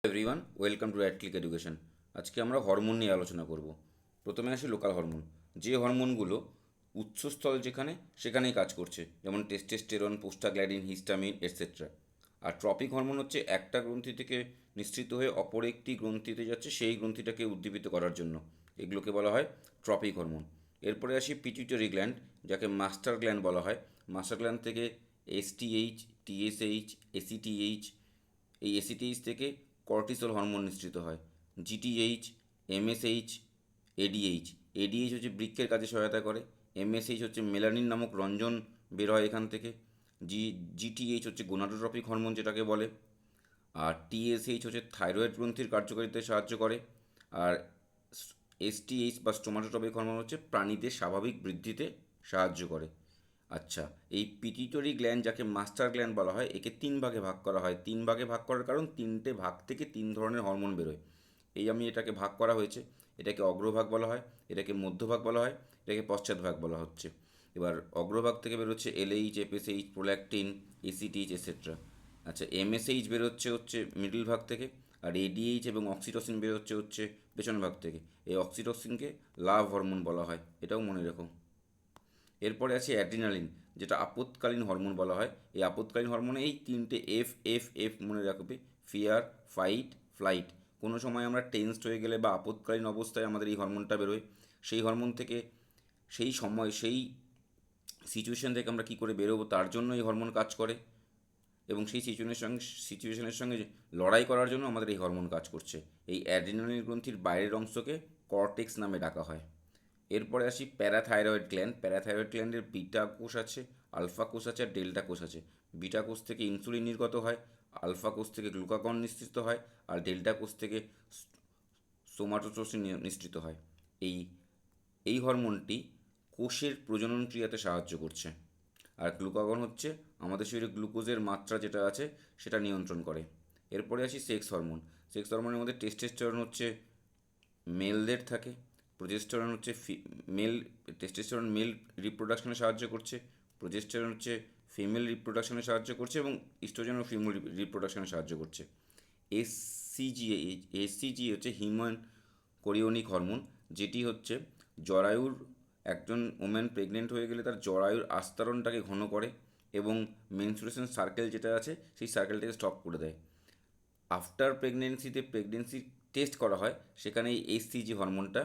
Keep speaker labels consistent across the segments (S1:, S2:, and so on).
S1: Everyone, welcome to right click education. আজকে আমরা hormone নিয়ে আলোচনা করব। প্রথমে আসি লোকাল হরমোন। যে হরমোনগুলো উৎসস্থল যেখানে সেখানেই কাজ করছে, যেমন টেস্টোস্টেরন, প্রোস্টাগ্ল্যান্ডিন, হিস্টামিন এটসেট্রা। আর ট্রপিক হরমোন হচ্ছে একটা গ্রন্থি থেকে নিঃসৃত হয়ে অপর একটি গ্রন্থিতে যাচ্ছে সেই গ্রন্থিটাকে উদ্দীপিত করার জন্য। এগুলোকে বলা হয় ট্রপিক হরমোন। এরপরে আসি পিটুইটারি গ্ল্যান্ড, যাকে মাস্টার গ্ল্যান্ড বলা হয়। মাস্টার গ্ল্যান্ড থেকে এসটিএইচ, টিএসএইচ, এসিটিএইচ, এই এসিটিএইচ থেকে কর্টিসল হরমোন নিঃসৃত হয়। GTH, এমএসএইচ, ADH. এডিএইচ হচ্ছে বৃক্কের কাজে সহায়তা করে। এমএসএইচ হচ্ছে মেলানিন নামক রঞ্জন বের হয় এখান থেকে। জিটিএইচ হচ্ছে গোনাডোট্রপিক হরমোন যেটাকে বলে। আর টিএসএইচ হচ্ছে থাইরয়েড গ্রন্থির কার্যকারিতায় সাহায্য করে। আর এসটিএইচ বা স্টোমাটোট্রপিক হরমোন হচ্ছে প্রাণীদের স্বাভাবিক বৃদ্ধিতে সাহায্য করে। আচ্ছা, এই পিটিউটারি গ্ল্যান্ড, যাকে মাস্টার গ্ল্যান্ড বলা হয়, একে তিন ভাগে ভাগ করা হয়। তিন ভাগে ভাগ করার কারণ তিনটে ভাগ থেকে তিন ধরনের হরমোন বেরোয়। আমি এটাকে ভাগ করা হয়েছে। এটাকে অগ্রভাগ বলা হয়, এটাকে মধ্যভাগ বলা হয়, এটাকে পশ্চাৎভাগ বলা হচ্ছে। এবার অগ্রভাগ থেকে বেরোচ্ছে LH, FSH, prolactin, ACTH et cetera. আচ্ছা, এমএসএইচ বেরোচ্ছে মিডল ভাগ থেকে। আর এডিএইচ এবং অক্সিটোসিন বেরোচ্ছে পেছন ভাগ থেকে। এই অক্সিটোসিনকে লাভ হরমোন বলা হয়, এটাও মনে রেখো। এরপরে আছে অ্যাড্রিনালিন, যেটা আপৎকালীন হরমোন বলা হয়। এই আপৎকালীন হরমোনে এই তিনটে এফ এফ এফ মনে রাখবে: ফিয়ার, ফাইট, ফ্লাইট। কোনো সময় আমরা টেন্সড হয়ে গেলে বা আপৎকালীন অবস্থায় আমাদের এই হরমোনটা বেরোয়। সেই হরমোন থেকে, সেই সময়, সেই সিচুয়েশন থেকে আমরা কী করে বেরোবো তার জন্য এই হরমোন কাজ করে। এবং সেই সিচুয়েশনের সঙ্গে লড়াই করার জন্য আমাদের এই হরমোন কাজ করছে। এই অ্যাড্রিনালিন গ্রন্থির বাইরের অংশকে কর্টেক্স নামে ডাকা হয়। এরপরে আসি প্যারাথাইরয়েড গ্ল্যান্ড। প্যারাথাইরয়েড গ্ল্যান্ডের বিটা কোষ আছে, আলফা কোষ আছে আর ডেল্টা কোষ আছে। বিটা কোষ থেকে ইনসুলিন নির্গত হয়, আলফা কোষ থেকে গ্লুকাগন নিঃসৃত হয়, আর ডেল্টা কোষ থেকে সোমাটোট্রোসিন নিঃসৃত হয়। এই এই হরমোনটি কোষের প্রজনন ক্রিয়াতে সাহায্য করছে। আর গ্লুকাগন হচ্ছে আমাদের শরীরে গ্লুকোজের মাত্রা যেটা আছে সেটা নিয়ন্ত্রণ করে। এরপরে আসি সেক্স হরমোন। সেক্স হরমোনের মধ্যে টেস্টোস্টেরন হচ্ছে মেলদের থাকে, প্রোজেস্টেরন হচ্ছে মেল টেস্টোস্টেরন মেল রিপ্রোডাকশনে সাহায্য করছে, প্রোজেস্টেরন হচ্ছে ফিমেল রিপ্রোডাকশনে সাহায্য করছে এবং ইস্ট্রোজেন ও ফিমেল রিপ্রোডাকশনে সাহায্য করছে। এসসিজি এসসিজি হচ্ছে হিউম্যান কোরিওনিক হরমোন, যেটি হচ্ছে জরায়ুর, একজন ওম্যান প্রেগনেন্ট হয়ে গেলে তার জরায়ুর আস্তরণটাকে ঘন করে এবং মেনস্ট্রুয়েশন সার্কেল যেটা আছে সেই সার্কেলটাকে স্টপ করে দেয়। আফটার প্রেগনেন্সিতে প্রেগনেন্সি টেস্ট করা হয়, সেখানে এই এইচসিজি হরমোনটা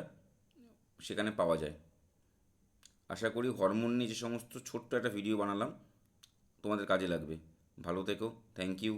S1: সেখানে পাওয়া যায়। আশা করি হরমোন নিয়ে যে সমস্ত ছোট্ট একটা ভিডিও বানালাম তোমাদের কাজে লাগবে। ভালো থেকো, থ্যাংক ইউ।